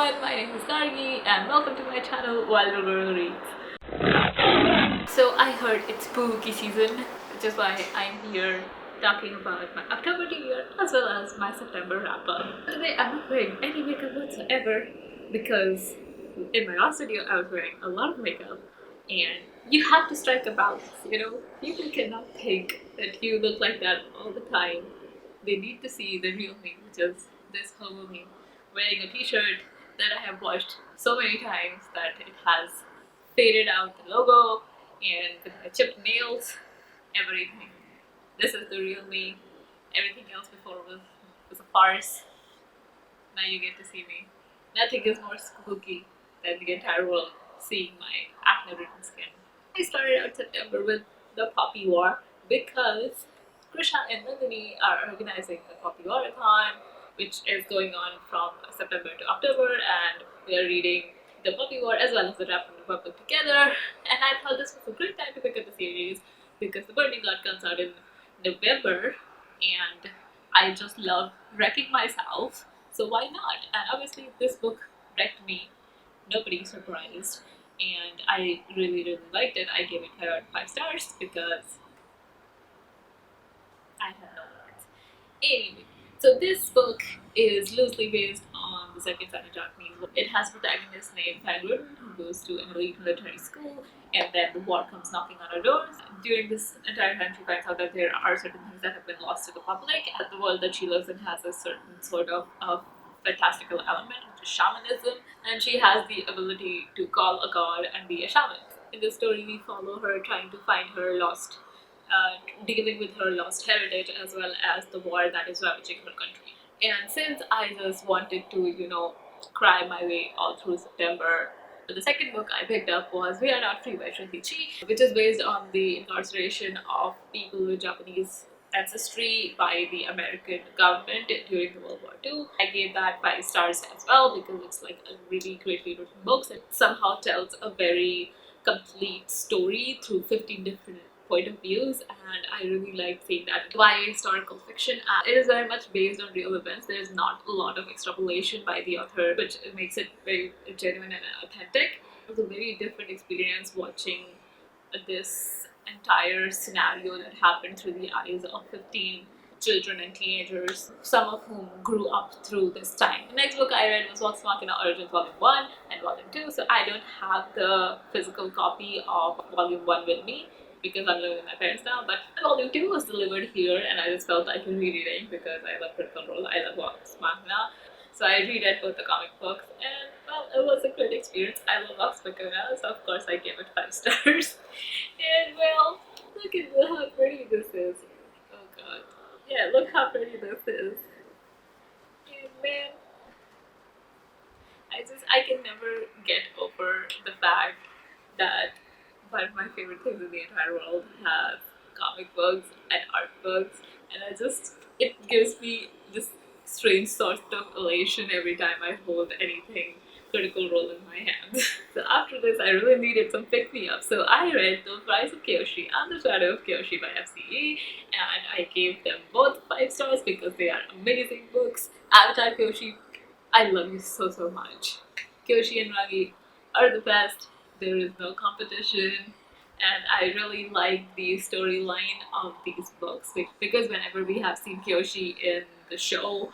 everyone, my name is Gargi and welcome to my channel Wild Girl Reads. So I heard it's spooky season, which is why I'm here talking about my October New Year as well as my September wrap up. Today I'm not wearing any makeup whatsoever because in my last video I was wearing a lot of makeup and you have to strike a balance, People cannot think that you look like that all the time. They need to see the real me, which is this hobo me wearing a t-shirt that I have washed so many times that it has faded out the logo and with my chipped nails, everything. This is the real me. Everything else before was a farce. Now you get to see me. Nothing is more spooky than the entire world seeing my acne-ridden skin. I started out September with the Poppy War because Krisha and Nandini are organizing the Poppy Warathon, which is going on from September to October, and we are reading the Poppy War as well as the Dragon Republic together. And I thought this was a great time to pick up the series because the Burning Blood comes out in November, and I just love wrecking myself. So why not? And obviously, this book wrecked me. Nobody's surprised, and I really liked it. I gave it 5 stars because I have no words. Anyway, so this book is loosely based on the second Sino Japanese war. It has protagonist named Penguin who goes to an elite military school, and then the war comes knocking on her doors. During this entire time, she finds out that there are certain things that have been lost to the public, and the world that she lives in has a certain sort of fantastical element, which is shamanism, and she has the ability to call a god and be a shaman. In this story, we follow her trying to find her lost dealing with her lost heritage as well as the war that is ravaging her country. And since I just wanted to, cry my way all through September, the second book I picked up was We Are Not Free by Shrinky Chi, which is based on the incarceration of people with Japanese ancestry by the American government during the World War II. I gave that 5 stars as well because it's like a really greatly written book. It somehow tells a very complete story through 15 different point of views, and I really like seeing that. YA historical fiction, it is very much based on real events. There's not a lot of extrapolation by the author, which makes it very genuine and authentic. It was a very different experience watching this entire scenario that happened through the eyes of 15 children and teenagers, some of whom grew up through this time. The next book I read was Vox Machina Origins Volume 1 and Volume 2, so I don't have the physical copy of Volume 1 with me because I'm living with my parents now, but Volume 2 was delivered here and I just felt I could read it because I love Critical Role, I love Vox Machina. So I reread both the comic books and, well, it was a great experience. I love Vox Machina, so of course I gave it 5 stars. And, well, look at how pretty this is. Oh god. Yeah, look how pretty this is. And man, I can never get over the fact that one of my favorite things in the entire world has comic books and art books, and it gives me this strange sort of elation every time I hold anything Critical Role in my hands. So after this, I really needed some pick-me-up, so I read The Rise of Kyoshi and The Shadow of Kyoshi by FCE, and I gave them both 5 stars because they are amazing books. Avatar Kyoshi, I love you so much. Kyoshi and Ragi are the best. There is no competition, and I really like the storyline of these books because whenever we have seen Kyoshi in the show,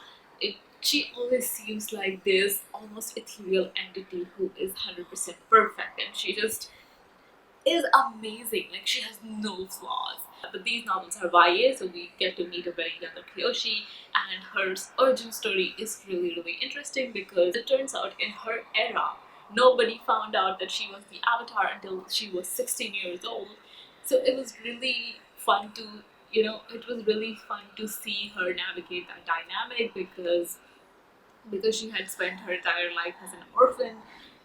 she always seems like this almost ethereal entity who is 100% perfect, and she just is amazing. Like, she has no flaws. But these novels are YA, so we get to meet a very younger Kyoshi, and her origin story is really interesting because it turns out in her era, nobody found out that she was the Avatar until she was 16 years old. So it was really fun to see her navigate that dynamic because she had spent her entire life as an orphan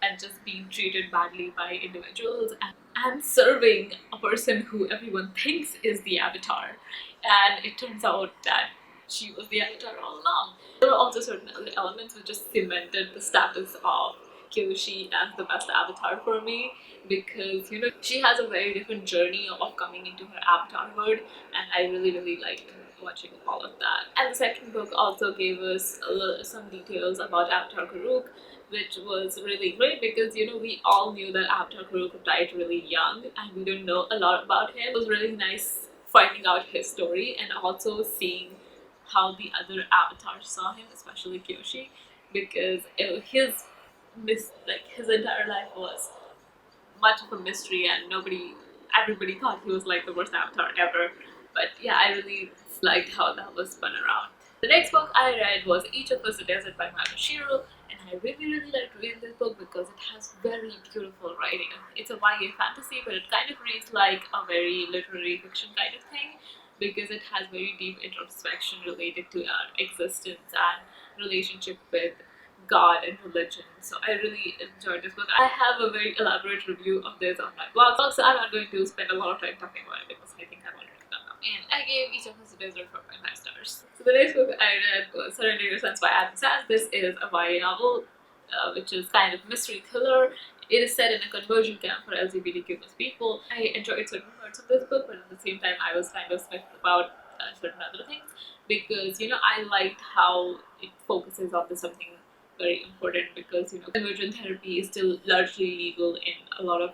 and just being treated badly by individuals and serving a person who everyone thinks is the Avatar. And it turns out that she was the Avatar all along. There were also certain other elements which just cemented the status of Kyoshi as the best Avatar for me because she has a very different journey of coming into her avatarhood, and I really liked watching all of that. And the second book also gave us some details about Avatar Karuk, which was really great because we all knew that Avatar Karuk died really young and we didn't know a lot about him. It was really nice finding out his story and also seeing how the other avatars saw him, especially Kyoshi, because his entire life was much of a mystery and everybody thought he was like the worst avatar ever. But yeah, I really liked how that was spun around. The next book I read was Each of Us a Desert by Mako Shiro, and I really liked reading this book because it has very beautiful writing. It's a YA fantasy, but it kind of reads like a very literary fiction kind of thing because it has very deep introspection related to our existence and relationship with God and religion. So I really enjoyed this book. I have a very elaborate review of this on my blog, so I'm not going to spend a lot of time talking about it because I think I've already done that. And I gave Each of Us a Desert 4.5 stars. So the next book I read was Surrender Your Sense by Adam Sands. This is a YA novel, which is kind of mystery thriller. It is set in a conversion camp for LGBTQ plus people. I enjoyed certain parts of this book, but at the same time, I was kind of smitten about certain other things because I liked how it focuses on something very important because conversion therapy is still largely legal in a lot of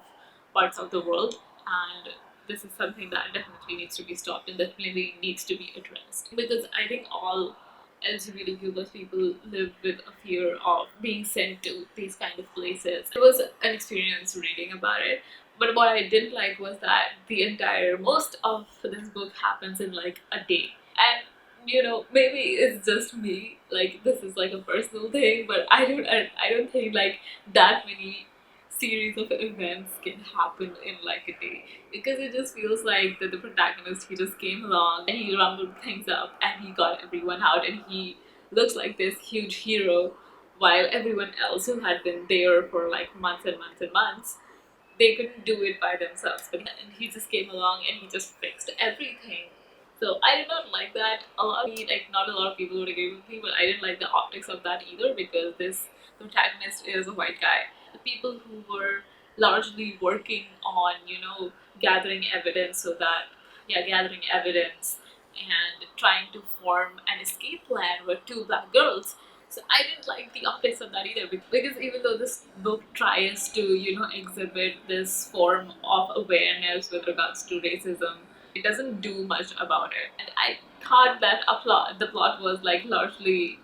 parts of the world, and this is something that definitely needs to be stopped and definitely needs to be addressed because I think all LGBTQ plus people live with a fear of being sent to these kind of places. It was an experience reading about it, but what I didn't like was that most of this book happens in like a day, and maybe it's just me, like this is like a personal thing, but I don't think like that many series of events can happen in like a day because it just feels like that the protagonist, he just came along and he rumbled things up and he got everyone out and he looks like this huge hero, while everyone else who had been there for like months and months and months, they couldn't do it by themselves. But and he just came along and he just fixed everything. So I did not like that. Not a lot of people would agree with me, but I didn't like the optics of that either because this protagonist is a white guy. The people who were largely working on, gathering evidence so that, yeah, gathering evidence and trying to form an escape plan were two black girls. So I didn't like the optics of that either because even though this book tries to, exhibit this form of awareness with regards to racism, it doesn't do much about it. And I thought that the plot was like largely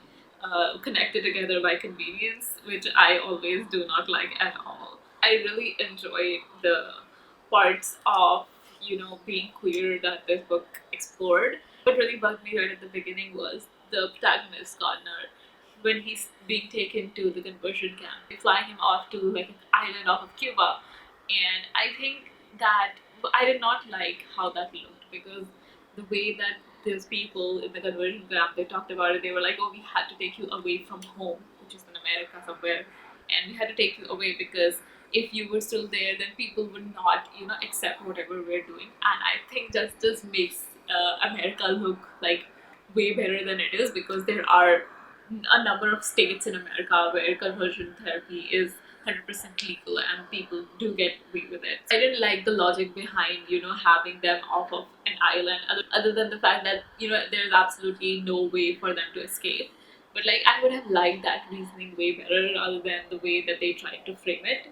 connected together by convenience, which I always do not like at all. I really enjoyed the parts of being queer that this book explored. What really bugged me right at the beginning was the protagonist Gardner when he's being taken to the conversion camp. They fly him off to like an island off of Cuba, and I think that I did not like how that looked because the way that those people in the conversion camp, they talked about it. They were like, "Oh, we had to take you away from home, which is in America somewhere, and we had to take you away because if you were still there, then people would not, accept whatever we're doing." And I think that just makes America look like way better than it is because there are a number of states in America where conversion therapy is 100% legal and people do get away with it. I didn't like the logic behind, having them off of an island other than the fact that, there's absolutely no way for them to escape. But like I would have liked that reasoning way better rather than the way that they tried to frame it.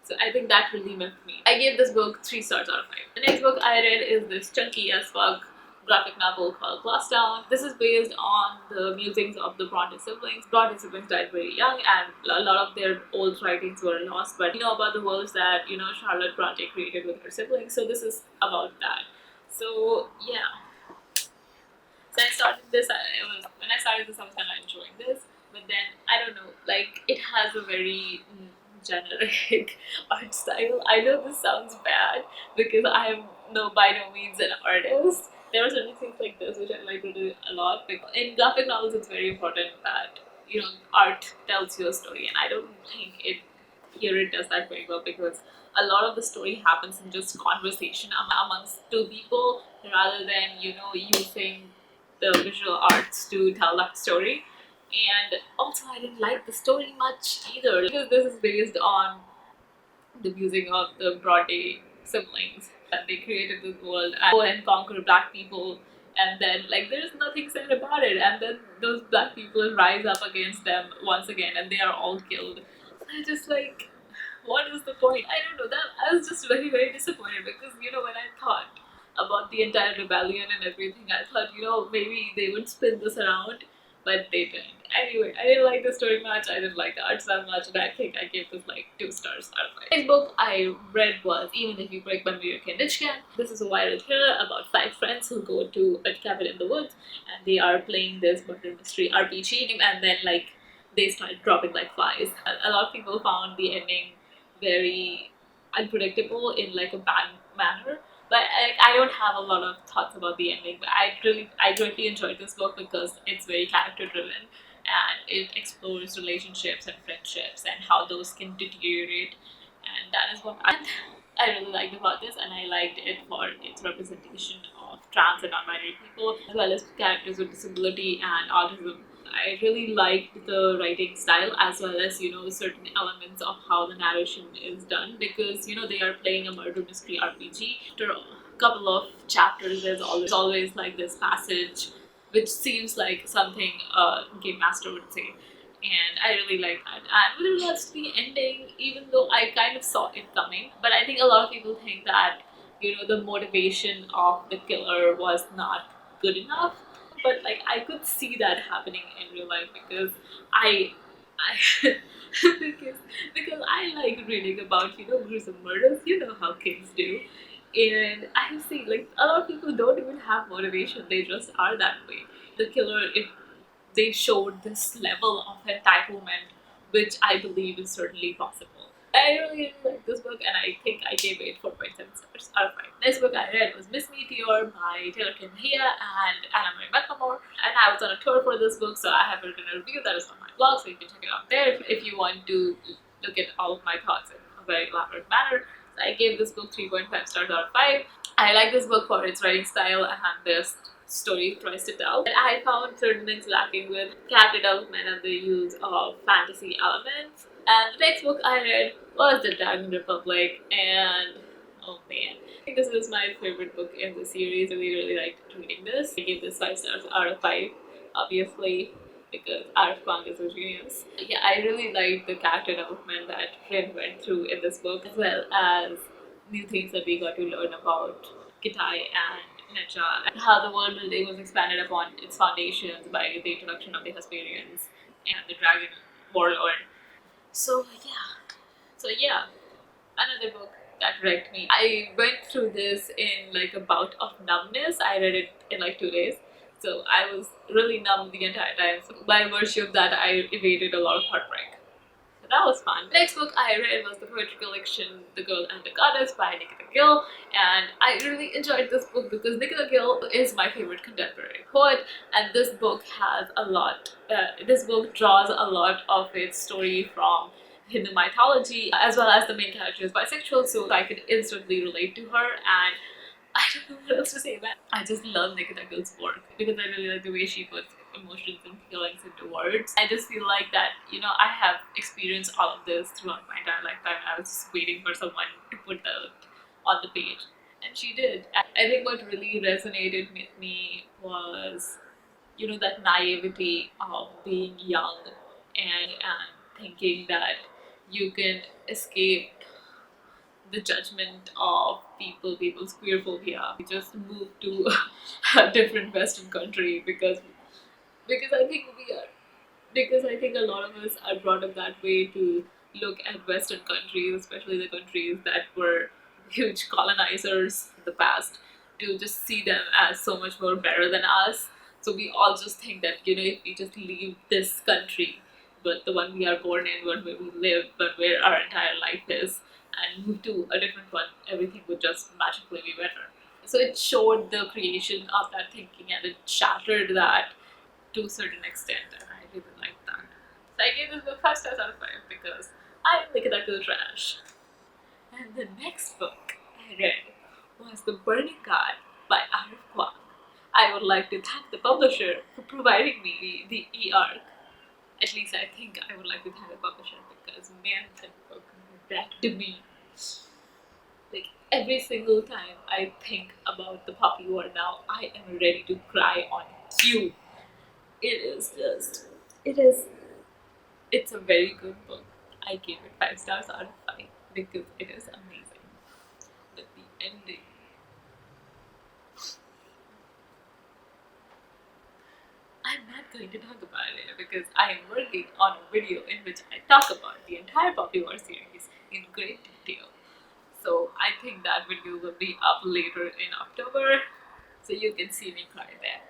So I think that really miffed me. I gave this book 3 stars out of 5. The next book I read is this chunky as fuck graphic novel called Glass Town. This is based on the musings of the Bronte siblings. Bronte siblings died very young and a lot of their old writings were lost, but about the worlds that, Charlotte Bronte created with her siblings. So this is about that. So yeah. So when I started this, I was kind of enjoying this, but then I don't know, like it has a very generic art style. I know this sounds bad because I am by no means an artist. There are certain things like this which I like to do a lot. Because in graphic novels, it's very important that art tells you a story, and I don't think it does that very well because a lot of the story happens in just conversation amongst two people rather than using the visual arts to tell that story. And also, I didn't like the story much either because this is based on the musing of the Bronte siblings. And they created this world and go and conquer black people and then like there's nothing said about it, and then those black people rise up against them once again, and they are all killed. I just like, what is the point? I don't know. That I was just very very disappointed because when I thought about the entire rebellion and everything, I thought maybe they would spin this around, but they didn't. Anyway, I didn't like the story much. I didn't like the arts that much, and I think I gave this like 2 stars out of 5. The next book I read was Even If You Break My Mirror Can. This is a viral thriller about 5 friends who go to a cabin in the woods, and they are playing this murder mystery RPG, and then like they start dropping like flies. A lot of people found the ending very unpredictable in like a bad manner. But I don't have a lot of thoughts about the ending. But I greatly enjoyed this book because it's very character driven, and it explores relationships and friendships and how those can deteriorate. And that is what I really liked about this, and I liked it for its representation of trans and non-binary people, as well as characters with disability and autism. I really liked the writing style, as well as certain elements of how the narration is done, because they are playing a murder mystery RPG. After a couple of chapters, there's always like this passage which seems like something a game master would say, and I really like that. And with regards to the ending, even though I kind of saw it coming, but I think a lot of people think that the motivation of the killer was not good enough. But like I could see that happening in real life because I because I like reading about gruesome murders. You know how kids do. And I see like a lot of people don't even have motivation, they just are that way. The killer, if they showed this level of entitlement, which I believe is certainly possible. I really like this book, and I think I gave it 4.7 stars out of 5. Next book I read was Miss Meteor by Taylor Kinhia and Anna Marie McLemore, and I was on a tour for this book, so I have written a review that is on my blog, so you can check it out there if you want to look at all of my thoughts in a very elaborate manner. So I gave this book 3.5 stars out of 5. I like this book for its writing style and this story tries to tell. But I found certain things lacking with character development and the use of fantasy elements. And the next book I read was The Dragon Republic, and oh man, I think this is my favorite book in the series. I really liked reading this. I gave this 5 stars out of 5, obviously, because Arif Kwang is a genius. Yeah, I really liked the character development that Rin went through in this book, as well as new things that we got to learn about Kitai and Necha, and how the world building was expanded upon its foundations by the introduction of the Hesperians and the Dragon Warlord. So yeah, another book that wrecked me. I went through this in like a bout of numbness. I read it in like 2 days. So I was really numb the entire time. So by virtue of that, I evaded a lot of heartbreak. So that was fun. The next book I read was the poetry collection The Girl and the Goddess by Nikita Gill, and I really enjoyed this book because Nikita Gill is my favorite contemporary poet, and this book has a lot. This book draws a lot of its story from Hindu mythology, as well as the main character is bisexual, so I could instantly relate to her, and I don't know what else to say, man. I just love Nikita Gill's work because I really like the way she puts emotions and feelings into words. I just feel like that, I have experienced all of this throughout my entire lifetime. I was just waiting for someone to put that on the page. And she did. I think what really resonated with me was, that naivety of being young and thinking that you can escape the judgment of people's queer phobia. We just moved to a different Western country because I think we are because I think a lot of us are brought up that way to look at Western countries, especially the countries that were huge colonizers in the past, to just see them as so much more better than us. So we all just think that if we just leave this country, but the one we are born in, where we live, but where our entire life is, and move to a different one, everything would just magically be better. So it showed the creation of that thinking, and it shattered that to a certain extent, and I really like that. So I gave this book 5 stars out of 5 because I think that good trash. And the next book I read was The Burning God by Arif Kwang. I would like to thank the publisher for providing me the e-arc. At least I think I would like to thank the publisher because man, that book wrecked me. Like every single time I think about the puppy war now, I am ready to cry on cue. It is just, it is, it's a very good book. I gave it 5 stars out of 5 because it is amazing. But the ending, I'm not going to talk about it because I am working on a video in which I talk about the entire Puppy War series in great detail. So I think that video will be up later in October, so you can see me cry there.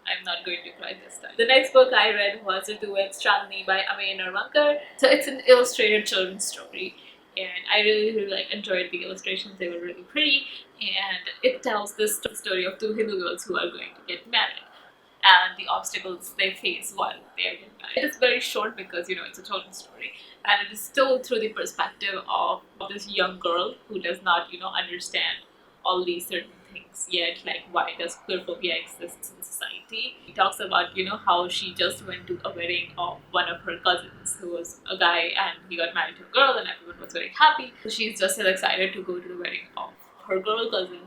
I'm not going to cry this time. The next book I read was The Duets Chandni by Amey Narvankar. So it's an illustrated children's story, and I really like enjoyed the illustrations. They were really pretty, and it tells this story of two Hindu girls who are going to get married and the obstacles they face while they are getting married. It is very short because it's a children's story, and it is told through the perspective of this young girl who does not understand all these certain things yet, like why does queerphobia exist in society. He talks about how she just went to a wedding of one of her cousins who was a guy, and he got married to a girl, and everyone was very happy. So she's just as excited to go to the wedding of her girl cousin,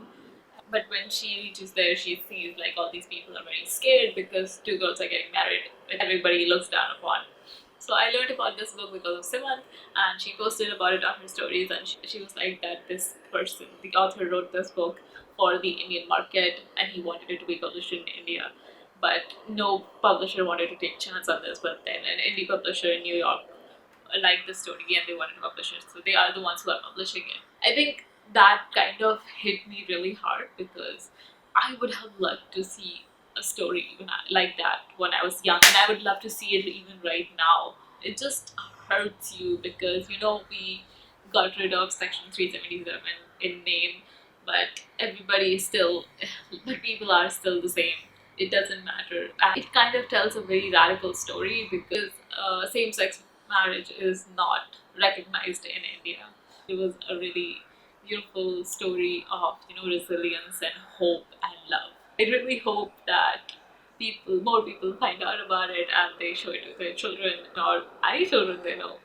but when she reaches there, she sees like all these people are very scared because two girls are getting married and everybody looks down upon. So I learned about this book because of Simon, and she posted about it on her stories, and she was like that this person, the author, wrote this book for the Indian market, and he wanted it to be published in India, but no publisher wanted to take chance on this. But then an indie publisher in New York liked the story and they wanted to publish it, so they are the ones who are publishing it. I think that kind of hit me really hard because I would have loved to see a story even like that when I was young, and I would love to see it even right now. It just hurts you because we got rid of Section 377 in name, but everybody is still, but people are still the same. It doesn't matter. And it kind of tells a very radical story because same-sex marriage is not recognized in India. It was a really beautiful story of resilience and hope and love. I really hope that more people find out about it and they show it to their children or any children they know.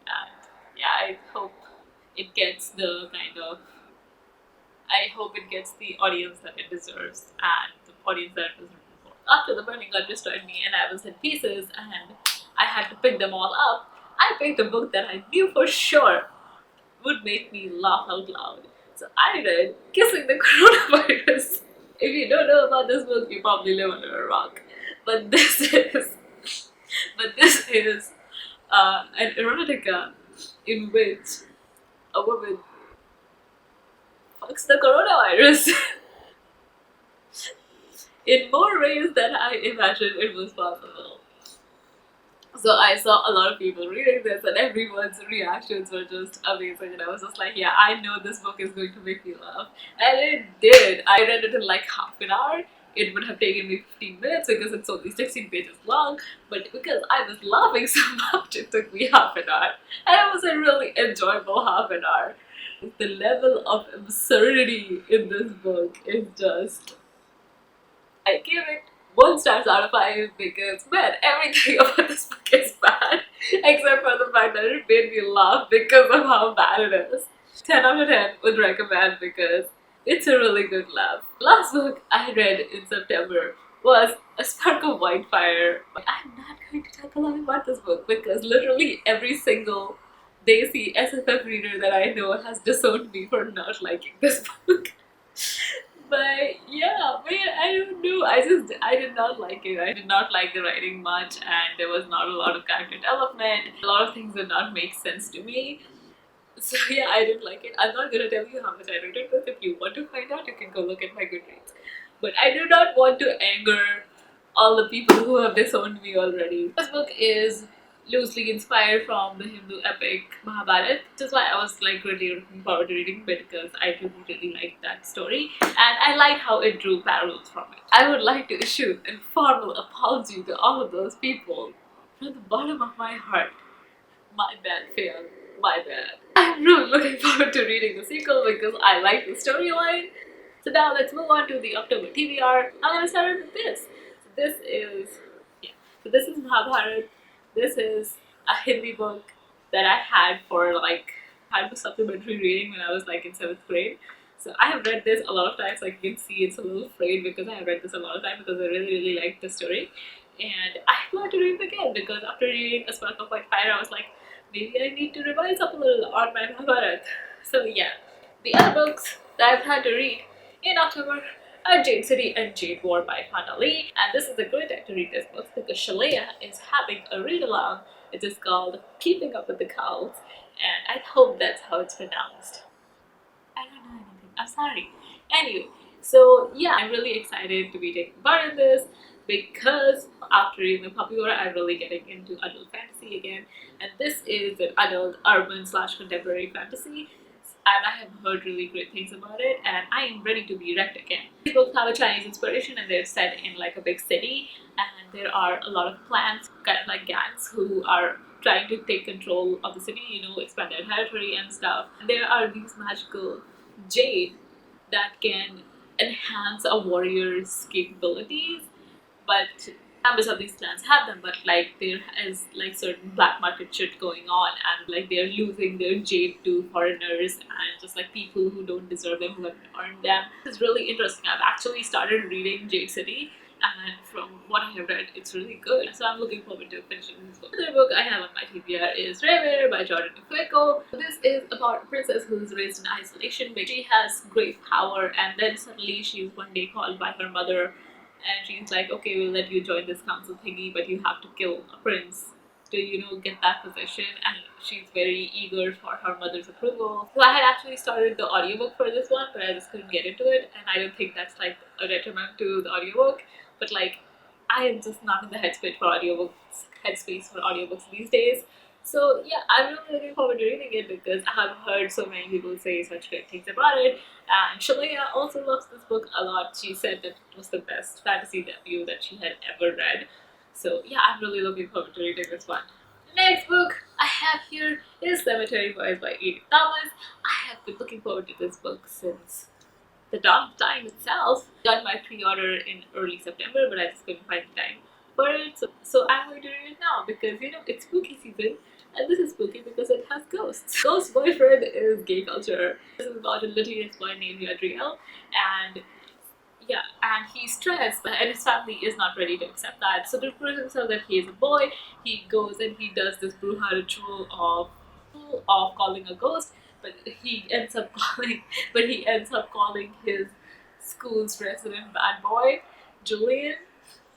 And yeah, I hope it gets the audience that it deserves and the audience that it was written for. After the burning gun destroyed me and I was in pieces and I had to pick them all up, I picked a book that I knew for sure would make me laugh out loud. So I read Kissing the Coronavirus. If you don't know about this book, you probably live under a rock. But this is an erotica in which a woman fucks the coronavirus in more ways than I imagined it was possible. So I saw a lot of people reading this, and everyone's reactions were just amazing. And I was just like, yeah, I know this book is going to make me laugh. And it did. I read it in like half an hour. It would have taken me 15 minutes because it's only 16 pages long. But because I was laughing so much, it took me half an hour. And it was a really enjoyable half an hour. The level of absurdity in this book is just, I give it 1 star out of 5 because, man, everything about this book is bad except for the fact that it made me laugh because of how bad it is. 10 out of 10 would recommend because it's a really good laugh. Last book I read in September was A Spark of White Fire. I'm not going to talk a lot about this book because literally every single Desi SFF reader that I know has disowned me for not liking this book. But yeah, man, I don't know. I did not like it. I did not like the writing much, and there was not a lot of character development. A lot of things did not make sense to me. So yeah, I didn't like it. I'm not gonna tell you how much I rated this. If you want to find out, you can go look at my Goodreads. But I do not want to anger all the people who have disowned me already. This book is loosely inspired from the Hindu epic Mahabharata, which is why I was like really looking forward to reading it because I really liked that story and I liked how it drew parallels from it. I would like to issue a formal apology to all of those people from the bottom of my heart. My bad, fail. My bad. I'm really looking forward to reading the sequel because I like the storyline. So now let's move on to the October TBR. I'm gonna start with this. So this is Mahabharata. This is a Hindi book that I had for like, had for supplementary reading when I was like in 7th grade. So I have read this a lot of times. Like you can see, it's a little frayed because I have read this a lot of times because I really liked the story, and I want to read it again because after reading A Spark of White Fire, I was like, maybe I need to revise up a little on my Mahabharata. So yeah, the other books that I've had to read in October are Jade City and Jade War by Hana Lee, and this is a great time to read this book because Shalaya is having a read along. It is called Keeping Up with the Cows, and I hope that's how it's pronounced. I don't know anything. I'm sorry. Anyway, so yeah, I'm really excited to be taking part in this because after reading the Puppy War, I'm really getting into adult fantasy again, and this is an adult urban slash contemporary fantasy. And I have heard really great things about it, and I am ready to be wrecked again. These books have a Chinese inspiration, and they're set in like a big city, and there are a lot of clans, kind of like gangs, who are trying to take control of the city, expand their territory and stuff. There are these magical jade that can enhance a warrior's capabilities, but members of these clans have them, but like there is like certain black market shit going on, and like they're losing their jade to foreigners and just like people who don't deserve them, who haven't earned them. It's really interesting. I've actually started reading Jade City, and from what I have read, it's really good. So I'm looking forward to finishing this book. Another book I have on my TBR is Revere by Jordan Fueko. This is about a princess who's raised in isolation, but she has great power, and then suddenly she's one day called by her mother, and she's like, okay, we'll let you join this council thingy, but you have to kill a prince to, get that position. And she's very eager for her mother's approval. So I had actually started the audiobook for this one, but I just couldn't get into it, and I don't think that's like a detriment to the audiobook, but like I am just not in the headspace for audiobooks these days. So yeah, I'm really looking forward to reading it because I have heard so many people say such great things about it. And Shalaya also loves this book a lot. She said that it was the best fantasy debut that she had ever read. So yeah, I'm really looking forward to reading this one. The next book I have here is Cemetery Boys by Edith Thomas. I have been looking forward to this book since the dawn of time itself. Got my pre-order in early September, but I just couldn't find the time for it. So I'm going to read it now because it's spooky season, and this is spooky because it has ghosts. Ghost boyfriend is gay culture. This is about a litigious boy named Yadriel, and yeah, and he's stressed, and his family is not ready to accept that. So to prove himself that he is a boy, he goes and he does this Bruja ritual of calling a ghost, but he ends up calling his school's resident bad boy, Julian,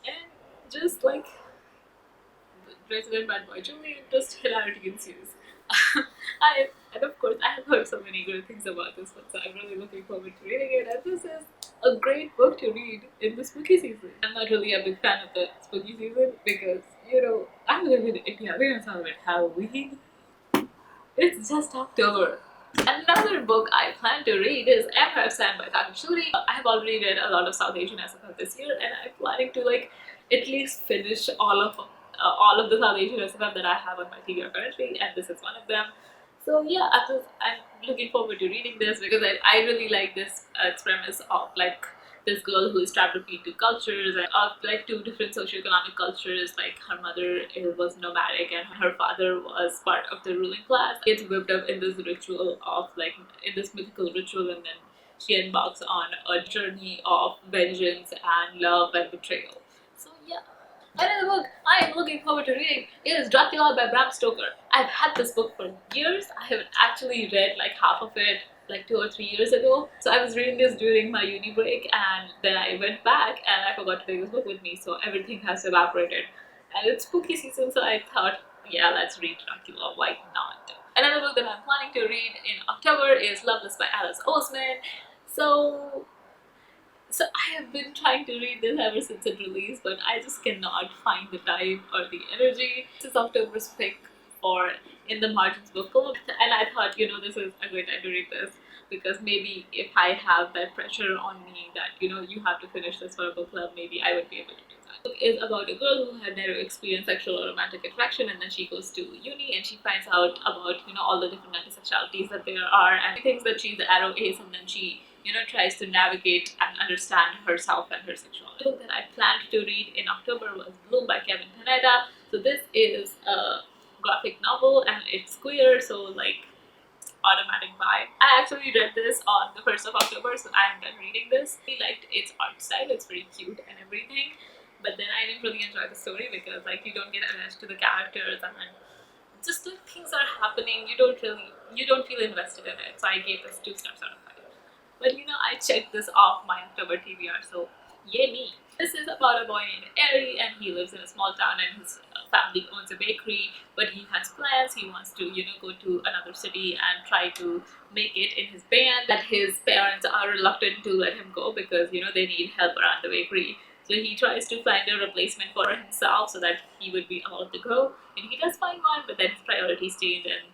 and just like resident bad boy Julian, just hilarity ensues. And of course, I have heard so many good things about this one, so I'm really looking forward to reading it. And this is a great book to read in the spooky season. I'm not really a big fan of the spooky season because, I live in India. We don't celebrate Halloween. It's just October. Another book I plan to read is Empire Sand by Takashuri. I have already read a lot of South Asian SFF this year, and I'm planning to at least finish all of the South Asian SFF that I have on my TBR currently, and this is one of them. So yeah, I'm looking forward to reading this because I really like this premise of like this girl who is trapped between two cultures and of like two different socioeconomic cultures. Like her mother was nomadic and her father was part of the ruling class. Gets whipped up in this ritual of like in this mythical ritual, and then she embarks on a journey of vengeance and love and betrayal. So yeah. Another book I am looking forward to reading is Dracula by Bram Stoker. I've had this book for years. I haven't actually read like half of it like 2 or 3 years ago. So I was reading this during my uni break, and then I went back and I forgot to take this book with me, so everything has evaporated. And it's spooky season, so I thought, yeah, let's read Dracula, why not? Another book that I'm planning to read in October is Loveless by Alice Oseman. So I have been trying to read this ever since it released, but I just cannot find the time or the energy. This is October's pick for In the Margins book club, and I thought, this is a great time to read this because maybe if I have that pressure on me that, you have to finish this for a book club, maybe I would be able to do that. The book is about a girl who had never experienced sexual or romantic attraction, and then she goes to uni and she finds out about, all the different antisexualities that there are, and she thinks that she's the arrow ace, and then she tries to navigate and understand herself and her sexuality. The book that I planned to read in October was Bloom by Kevin Taneda. So this is a graphic novel and it's queer, so like automatic buy. I actually read this on the 1st of October, so I'm done reading this. I liked its art style, it's very cute and everything. But then I didn't really enjoy the story because like you don't get attached to the characters and then just like things are happening, you don't feel invested in it. So I gave this 2 stars out of 5. But I checked this off my October TBR, so yay me. This is about a boy named Eri, and he lives in a small town, and his family owns a bakery. But he has plans. He wants to, go to another city and try to make it in his band. That his parents are reluctant to let him go because they need help around the bakery. So he tries to find a replacement for himself so that he would be allowed to go. And he does find one, but then his priorities change and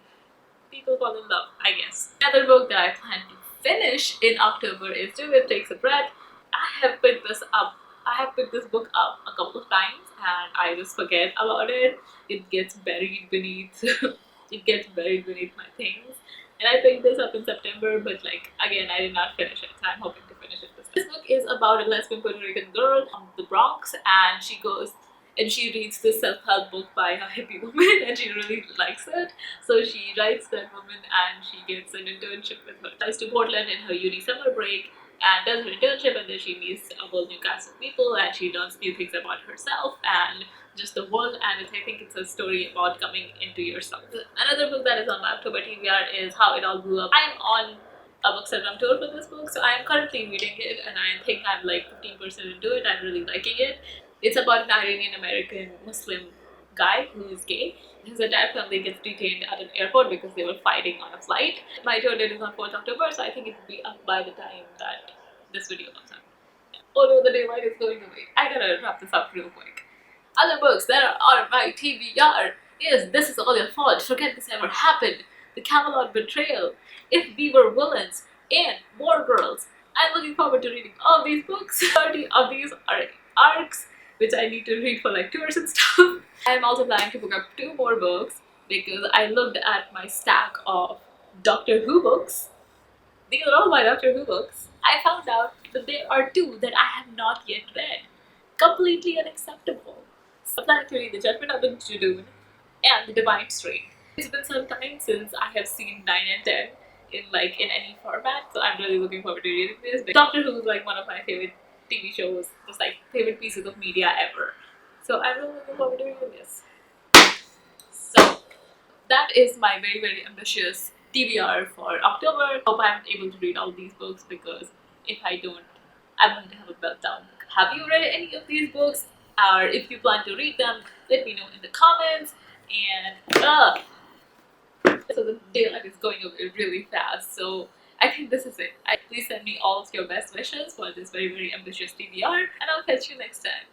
people fall in love, I guess. Another book that I plan to finish in October is Do It Takes a Breath. I have picked this up. I have picked this book up a couple of times and I just forget about it. It gets buried beneath my things. And I picked this up in September, but like again, I did not finish it. So I'm hoping to finish it this time. This book is about a lesbian Puerto Rican girl from the Bronx, and she reads this self-help book by a hippie woman and she really likes it. So she writes that woman and she gets an internship with her. Flies to Portland in her uni summer break and does her internship, and then she meets a whole new cast of people and she learns new things about herself and just the world, and I think it's a story about coming into yourself. Another book that is on my October TBR is How It All Blew Up. I'm on a bookstagram tour for this book, so I'm currently reading it and I think I'm like 15% into it. I'm really liking it. It's about an Iranian American Muslim guy who is gay. His entire family gets detained at an airport because they were fighting on a flight. My tour date is on 4th October, so I think it will be up by the time that this video comes out. Oh no, the daylight is going away. I gotta wrap this up real quick. Other books that are on my TBR is This Is All Your Fault, Forget This Ever Happened, The Camelot Betrayal, If We Were Villains, and War Girls. I'm looking forward to reading all these books. 30 of these are arcs, which I need to read for like tours and stuff. I'm also planning to pick up 2 more books because I looked at my stack of Doctor Who books. These are all my Doctor Who books. I found out that there are 2 that I have not yet read. Completely unacceptable. So I'm planning to read The Judgment of the Judoon and The Divine Strain. It's been some time since I have seen 9 and 10 in any format, so I'm really looking forward to reading this. Doctor Who is like one of my favorite TV shows, just like favorite pieces of media ever. So I'm really looking forward to reading this. So that is my very, very ambitious TBR for October. Hope I'm able to read all these books because if I don't, I'm going to have a meltdown. Have you read any of these books? Or if you plan to read them, let me know in the comments. And so the daylight is going away really fast. So I think this is it. Please send me all of your best wishes for this very, very ambitious TBR, and I'll catch you next time.